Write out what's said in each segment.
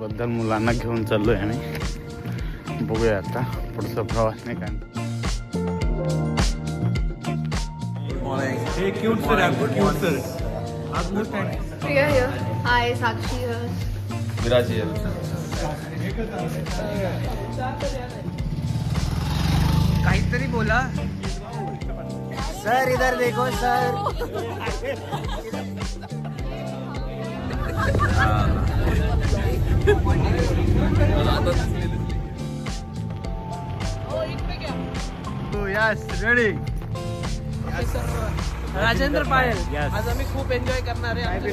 बद्दल मुलांना घेऊन चाललोय आम्ही. बघूया आता पुढचा प्रवास नाही काय. Hey, cute sir, I'm good, cute sir. आज most time. Priya here. Hi, Sakshi here. Viraj here. काहीतरी बोला सर. इधर देखो sir. Yes ready. Rajendra Payal. आज आम्ही खूप एन्जॉय करणार आहे.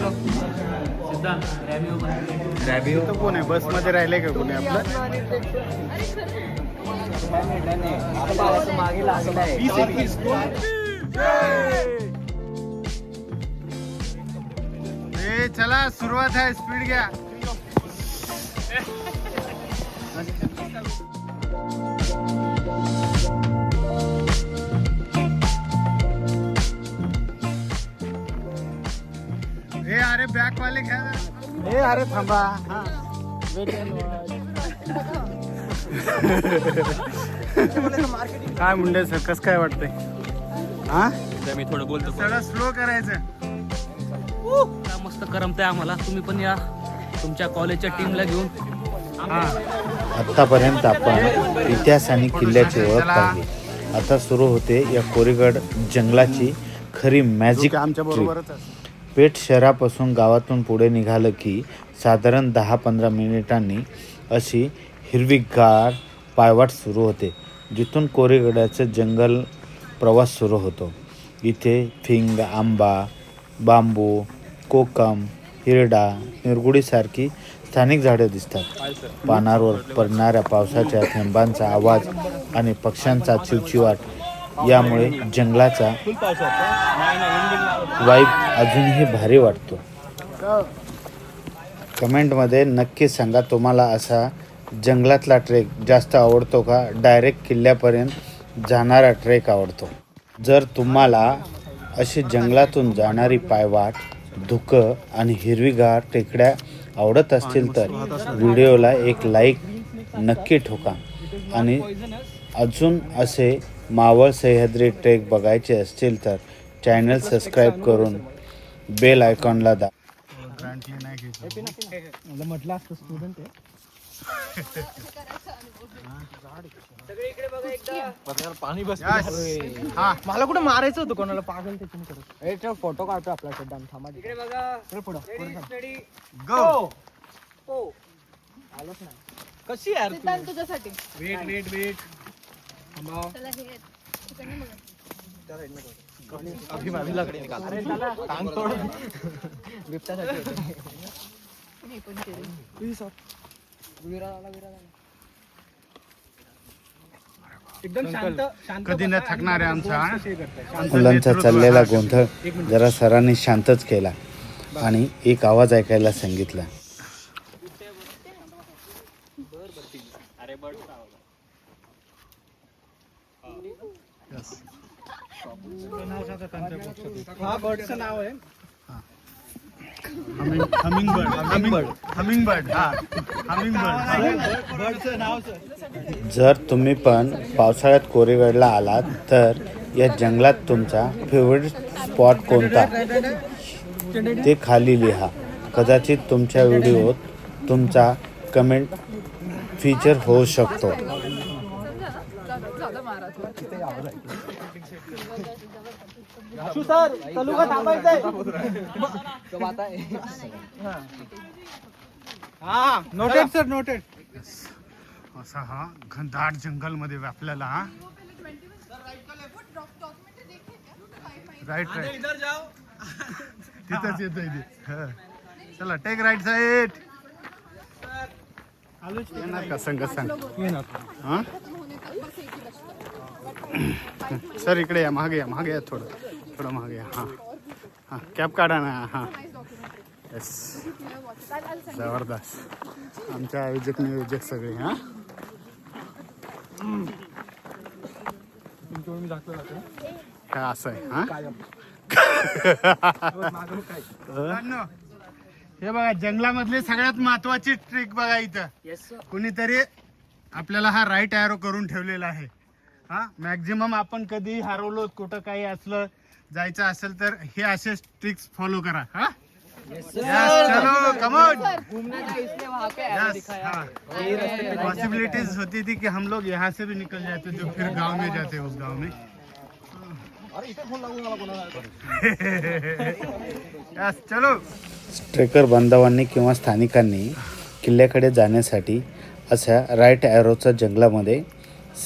तो कोण आहे बस मध्ये राहिले का कोणी आपलं. मागे लागला आहे. ए चला सुरुवात आहे. स्पीड घ्या. ए अरे बॅक वाले घ्या जरा. ए अरे थांबा. काय मुंडे सर कसं काय वाटतंय. हा मी थोडं बोलतो. सगळं स्लो करायचं. मस्त करमतंय आम्हाला. तुम्ही पण या तुमच्या कॉलेजच्या टीमला घेऊन. आतापर्यंत आपण इतिहास आणि किल्ल्याची ओळख पाहिली. आता सुरू होते या कोरीगड जंगलाची खरी मॅजिक. आमच्या बरोबरच पेठ शहरापासून गावातून पुढे निघालं की साधारण 10-15 मिनिटांनी अशी हिरवीगार पायवाट सुरू होते, जिथून कोरीगडाचं जंगल प्रवास सुरू होतो. इथे फिंग, आंबा, बांबू, कोकम, हिरडा, निरगुडीसारखी स्थानिक झाडं दिसतात. पानावर पडणाऱ्या पावसाच्या थेंबांचा आवाज आणि पक्ष्यांचा चिवचिवाट यामुळे जंगलाचा वाईब अजूनही भारी वाटतो. कमेंटमध्ये नक्की सांगा तुम्हाला असा जंगलातला ट्रेक जास्त आवडतो का डायरेक्ट किल्ल्यापर्यंत जाणारा ट्रेक आवडतो. जर तुम्हाला अशी जंगलातून जाणारी पायवाट, धुकं आणि हिरवीगार टेकड्या आवडत असतील तर व्हिडिओला एक लाईक नक्की ठोका. आणि अजून असे मावळ सह्याद्री ट्रेक बघायचे असतील तर चॅनल सबस्क्राईब करून बेल आयकॉनला म्हटलं असतं स्टुडंट आहे. पाणी बस. मला कुठे मारायचं होतं कोणाला. पागल ते तुम्ही करत. फोटो काढतो आपला सध्या. थांबा इकडे बघा. पुढे हो आलोच नाही. कशी यार सिद्धांत तुझ्यासाठी. वेट चला हे तिकडनं बघा. अभिमानीलाकडे निघाल. अरे चला टांग तोड. बिबट्यासाठी. हे पण केलं. एकदम शांत. कधी न थकणारे आमचा मुलांचा चाललेला गोंधळ जरा सरांनी शांतच केला आणि एक आवाज ऐकायला सांगितला. हा बर्डचं नाव आहे. हमिंगबर्ड. बर्डचं नाव जर तुम्ही पण पावसाळ्यात कोरीगडला आलात तर या जंगलात तुमचा फेवरेट स्पॉट कोणता ते खाली लिहा. कदाचित तुमच्या व्हिडिओत तुमचा कमेंट फीचर होऊ शकतो. सर चालू का थांबायचंय. हा नोटेड सर नोटेड. असा हा घनदाट जंगल मध्ये व्यापलेला. हा राईट तिथंच येतोय ते. चला टेक राईट साईड. येणार का संग सांग. हा सर इकडे या. मागे या थोडं मागे या. हां कॅप काढा ना. हां येस जबरदस्त. आमच्या आयोजक नियोजक सगळे. हां काय असं आहे. हां हे बघा जंगलामधली सगळ्यात महत्वाची ट्रिक बघा इथं कुणीतरी आपल्याला हा राईट ॲरो करून ठेवलेला आहे. हा मॅक्झिमम आपण कधी हरवलो कुठं काही असलं जायचं असेल तर हे असे ट्रिक्स फॉलो करा. हा चलो कमॉन. पॉसिबिलिटीज होती थी कि हम लोग यहाँ से भी निकल जाते जो फिर गांव में जाते उस गांव में. यस चलो. ट्रेकर बांधवांनी किंवा स्थानिकांनी किल्ल्याकडे जाण्यासाठी अशा राईट ॲरोचा जंगलामध्ये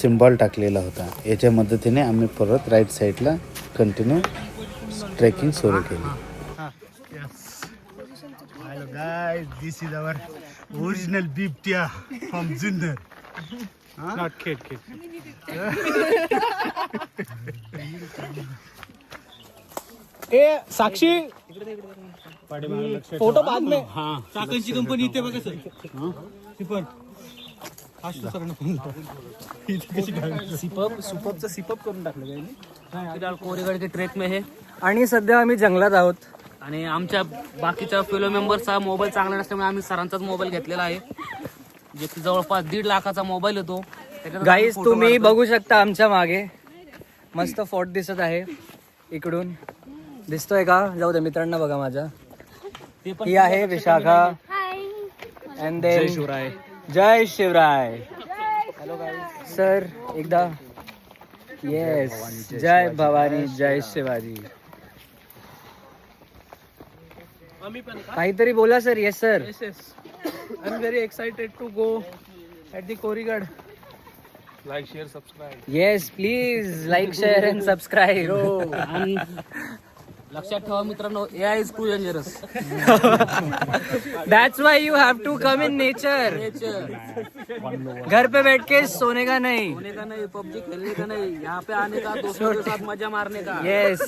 सिम्बॉल टाकलेला होता. याच्या मदतीने आम्ही परत राईट साईडला कंटिन्यू ट्रेकिंग सुरू केली. Hello guys, this is our original Bibtia from Zinder. Not kid. A Sakshi photo बाद में. चाकणची कंपनी इथे बघा सर. ती पण सिपअप करून टाकलं फिलहाल कोरेगढ़ के ट्रेक में है आणि सध्या आम्ही जंगलात आहोत. आणि आमच्या बाकीच्या फेलो मेंबर्सचा मोबाईल चांगला नसल्यामुळे आम्ही सरांचाच मोबाईल घेतलेला आहे, जे की जवळपास 1.5 लाखाचा मोबाईल येतो. गाईज तुम्ही बघू शकता आमच्या मागे मस्त फोर्ट दिसत आहे. इकडून दिसतोय का? जाऊ दे मित्रांना बघा माझ्या. ही आहे विशाखा. And then Shivray. जय शिवराय. Hello guys. सर एकदा येस. जय भवानी जय शिवाजी. काहीतरी बोला sir. Yes sir. I am very excited to go at the Korigad. Like share subscribe. Yes please like share and subscribe. आणि लक्षात ठेवा मित्रांनो, AI is too dangerous. That's why you have to come in nature. घर पे बैठ के सोने का नहीं. होने का नहीं, PUBG खेलने का नहीं, यहाँ पे आने का, दोस्तों के साथ मजा मारने का. येस.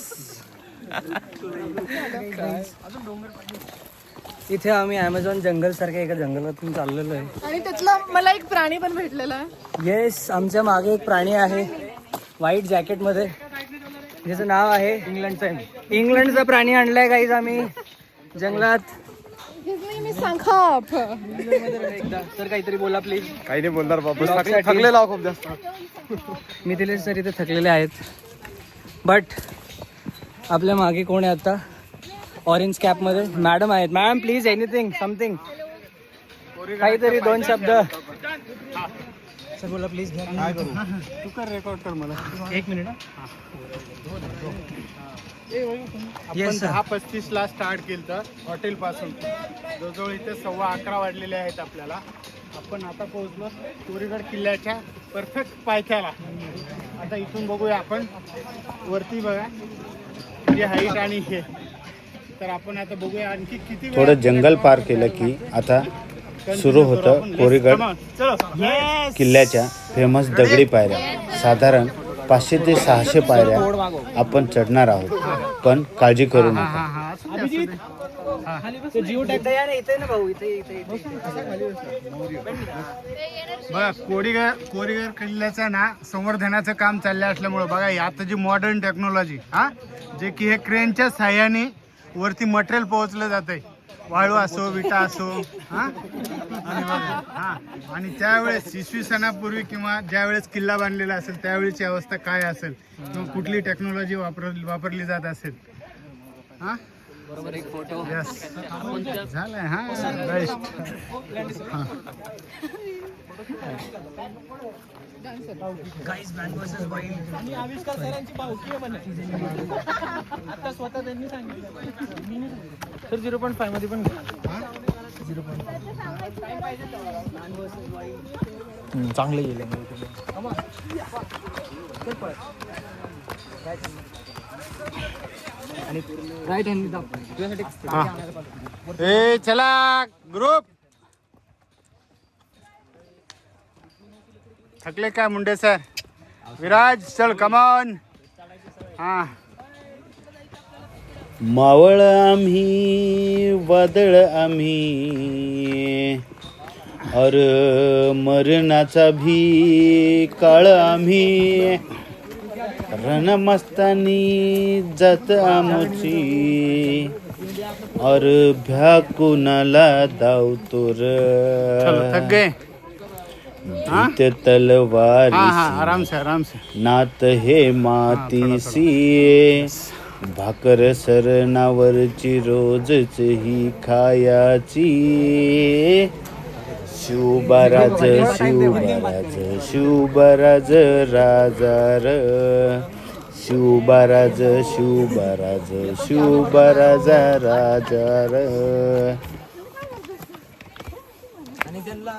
इथे आम्ही अमेझॉन जंगल सारख्या एका जंगलातून चाललेलो आहे. आणि त्यातला मला एक प्राणी पण भेटलेला आहे. येस आमच्या मागे एक प्राणी आहे व्हाईट जॅकेट मध्ये, ज्याचं नाव आहे इंग्लंडचा प्राणी आणलाय गाईज आम्ही जंगलात. His name is Sankhap. एकदा सर काहीतरी बोला प्लीज. काही नाही बोलणार बाबू. थकलेला खूप जास्त. मी दिले सर इथे थकलेले आहेत. बट आपल्या मागे कोण आहे आता? ऑरेंज कॅप मध्ये मॅडम आहेत. मॅडम प्लीज एनिथिंग समथिंग, काहीतरी 2 शब्द सर बोला प्लीज. तू कर रेकॉर्ड कर मला 1 मिनिट. आपण 10:35 ला स्टार्ट केलं हॉटेल पासून. जवळजवळ इथे 11:15 वाजलेले आहेत आपल्याला. आपण आता पोहोचलो कोरीगड किल्ल्याच्या परफेक्ट पायथ्याला. आता इथून बघूया आपण वरती बघा जे हाईट आणि हे. तर आपण आता बघूया आणखी किती थोडं जंगल पार केलं की आता सुरू होतं कोरीगड किल्ल्याच्या फेमस दगडी पायऱ्या. साधारण 500 ते 600 पायऱ्या आपण चढणार आहोत, पण काळजी करू नका. बघा कोरीगड किल्ल्याचं ना संवर्धनाचं काम चाललं असल्यामुळं बघा आता जी मॉडर्न टेक्नॉलॉजी जे की हे क्रेनच्या साह्याने वरती मटेरियल पोहोचलं जातंय. वाळू असो विटा असो. आणि त्यावेळेस इसवी सणापूर्वी किंवा ज्यावेळेस किल्ला बांधलेला असेल त्यावेळेची अवस्था काय असेल किंवा कुठली टेक्नॉलॉजी वापरली जात असेल. एक फोटो. यस झालंय. बेस्ट. आविष्कार सरांची पावती आहे म्हणे. आता स्वतः त्यांनी सांगितलं सर 0.5 मध्ये पण 0.5 चांगले गेले. आणि राईट हँड दाखव. ए चला ग्रुप. थकले काय मुंडे सर? विराज चल कमॉन. मावळ आम्ही वादळ आम्ही और मरणाचा भी काळ आम्ही रणमस्तानी जात आमची और भ्या कुणाला धावतो चलो थक र गए. भीत तलवारी आराम से आराम से. नात हे मातीसी भाकर सरणावरची रोजच ही खायाची शिवबराज शिवबराज शिवबराज राजार शिवबराज शिवबराज शिवबराज राजार. आणि त्यांना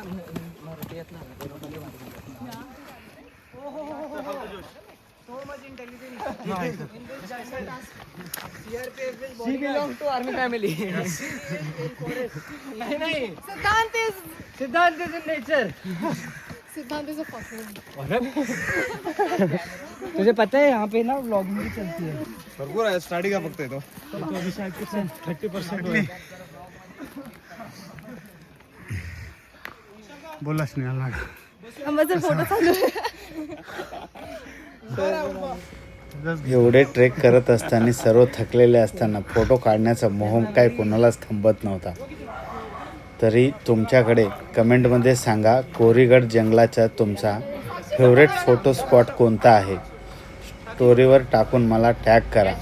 मराठी येत नाही. She belongs to army family. नहीं सिद्धांत इज इन नेचर. सिद्धांत इज अ फकिंग. तुझे पता है यहाँ पे ना व्लॉगिंग भी चलती है. भरपूर आहे स्टार्टिंग का फक्त येतो 30%. बोला स्नेहल ना. माझा फोटो चालू आहे. एवढे ट्रेक करत असताना सर्व थकलेले असताना फोटो काढण्याचा मोह काय कोणालाच थांबत नव्हता. तरी तुमच्याकडे कमेंटमध्ये सांगा कोरीगड जंगलाचा तुमचा फेवरेट फोटो स्पॉट कोणता आहे. स्टोरीवर टाकून मला टॅग करा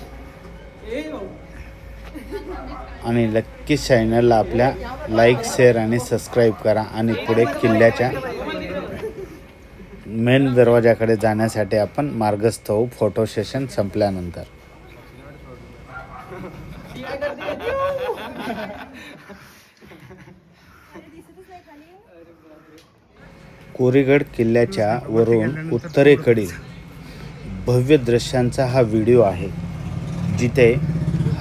आणि लक्की चॅनलला आपल्या लाईक शेअर आणि सबस्क्राईब करा. आणि पुढे किल्ल्याच्या मेन दरवाजाकडे जाण्यासाठी आपण मार्गस्थ होऊ फोटो सेशन संपल्यानंतर. कोरीगड किल्ल्याच्या वरून उत्तरेकडील भव्य दृश्यांचा हा व्हिडिओ आहे, जिथे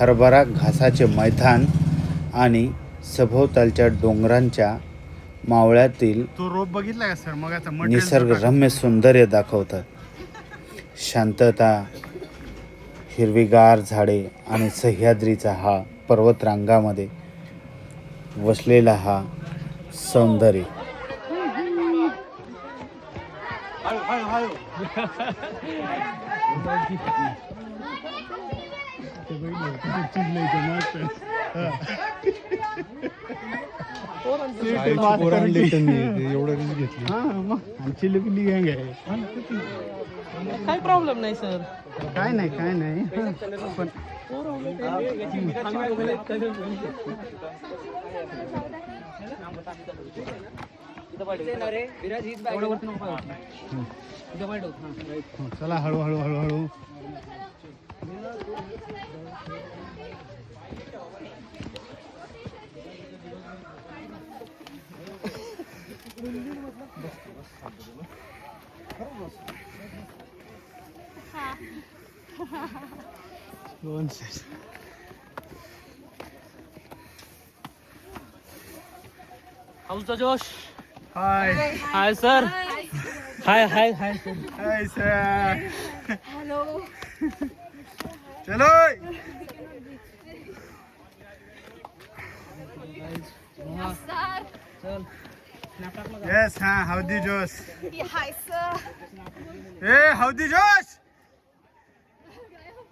हरभरा घासाचे मैदान आणि सभोवतालच्या डोंगरांच्या मावळ्यातील तो रोप बघितला का सर मग आता निसर्गरम्य सौंदर्य दाखवतात. शांतता, हिरवीगार झाडे आणि सह्याद्रीचा हा पर्वतरांगामध्ये वसलेला हा सौंदर्य. एवढं घेतली. आमची लुकली गँग आहे. काही प्रॉब्लेम नाही सर. काय नाही पण चला हळूहळू हळूहळू. हाऊसचा जोश. Hi hi sir. Hi hi hi sir. Hi sir. Hello. चलो यस. हाँ हौदी जोश. हाय सर. ए हौदी जोश.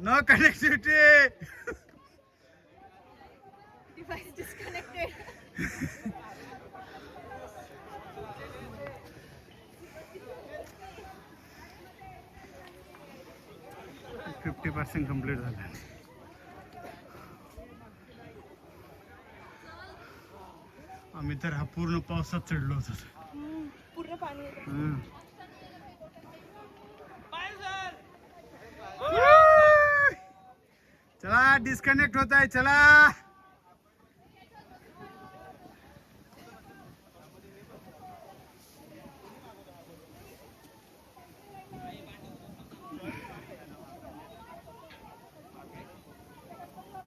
No connectivity. Device disconnected. 50% complete झालं. आम्ही तर हा पूर्ण पावसात चढलो होतो. पूर्ण पाणी येतं. चला डिस्कनेक्ट होत आहे. चला